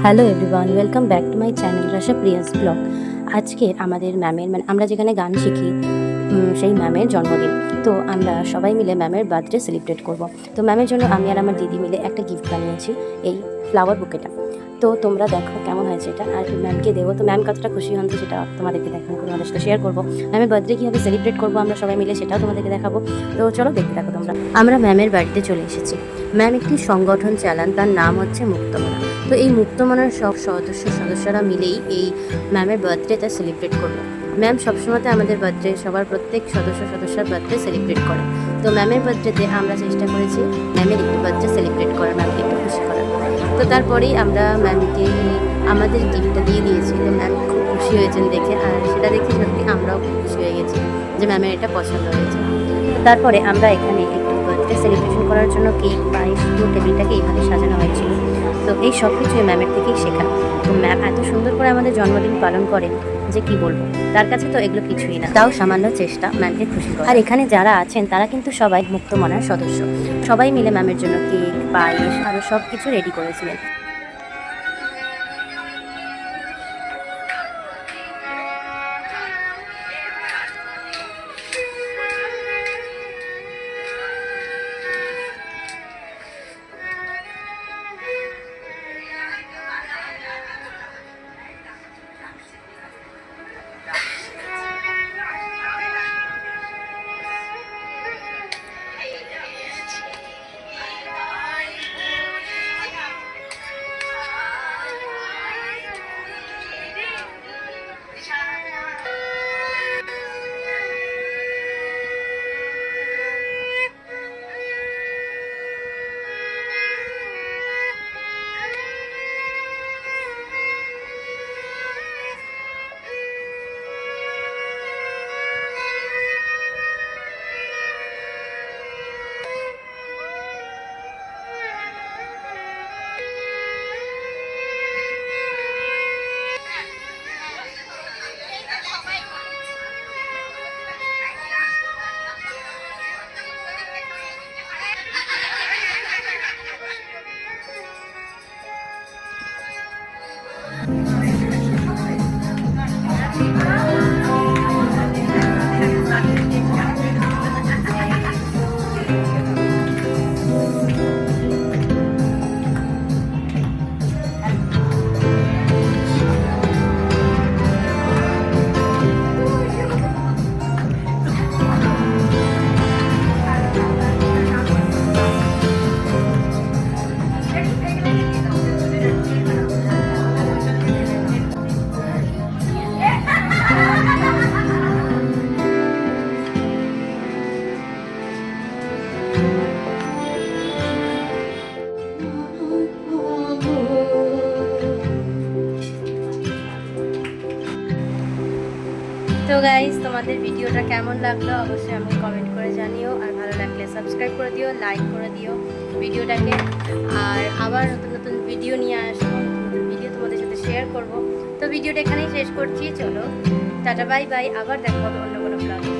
Hello everyone, welcome back to my channel Russia Prius blog. আজকে আমাদের ম্যামের আমরা যেখানে গান শিখি সেই ম্যামের জন্মদিন। তো আমরা সবাই মিলে ম্যামের বার্থডে সেলিব্রেট করব। তো ম্যামের জন্য আমি আর আমার দিদি মিলে একটা গিফট বানিয়েছি, এই ফ্লাওয়ার বুকেটা। তো তোমরা দেখো কেমন হয়েছে এটা, আর ম্যামকে দেবো। তো ম্যাম কতটা খুশি হন তো সেটা তোমাদেরকে দেখাবো, তোমাদের সাথে শেয়ার করবো। ম্যামের বার্থডে কীভাবে সেলিব্রেট করবো আমরা সবাই মিলে সেটাও তোমাদেরকে দেখাবো। তো চলো দেখতে থাকো তোমরা। আমরা ম্যামের বাড়িতে চলে এসেছি। ম্যাম একটি সংগঠন চালান, তার নাম হচ্ছে মুক্তমনা। তো এই মুক্তমনার সব সদস্যরা মিলেই এই ম্যামের বার্থডেটা সেলিব্রেট করলো। ম্যাম সবসময়তে আমাদের বার্থডে, সবার প্রত্যেক সদস্যর বার্থডে সেলিব্রেট করে। তো ম্যামের বার্থডেতে আমরা চেষ্টা করেছি ম্যামের একটু বার্থডে সেলিব্রেট করার, ম্যামকে একটু খুশি করার। তো তারপরেই আমরা ম্যামকে আমাদের গিফটটা দিয়ে দিয়েছি। তো ম্যাম খুব খুশি হয়েছেন দেখে, আর সেটা দেখে সত্যি আমরাও খুব খুশি হয়ে গেছি যে ম্যামের এটা পছন্দ হয়েছে। তো তারপরে আমরা এখানে একটু বার্থডে সেলিব্রেশন করার জন্য কেক, পায়েস, পুরো টেবিলটাকে এইভাবে সাজানো হয়েছিল। তো এই সব কিছুই ম্যামের থেকেই শেখা। তো ম্যাম এত সুন্দর করে আমাদের জন্মদিন পালন করেন যে কি বলবো, তার কাছে তো এগুলো কিছুই না, তাও সামান্য চেষ্টা ম্যামকে খুশি করা। আর এখানে যারা আছেন তারা কিন্তু সবাই মুক্তমনার সদস্য। সবাই মিলে ম্যামের জন্য কেক, পায়েস আরও সব কিছু রেডি করেছিলেন। তো গাইস, তোমাদের ভিডিওটা কেমন লাগলো অবশ্যই আমাকে কমেন্ট করে জানিও, আর ভালো লাগলে সাবস্ক্রাইব করে দিও, লাইক করে দিও ভিডিওটাকে। আর আবার নতুন নতুন ভিডিও নিয়ে আসবো, নতুন ভিডিও তোমাদের সাথে শেয়ার করব। তো ভিডিওটা এখানেই শেষ করছি, চলো টাটা বাই বাই, আবার দেখা হবে অন্য কোনো ব্লগে।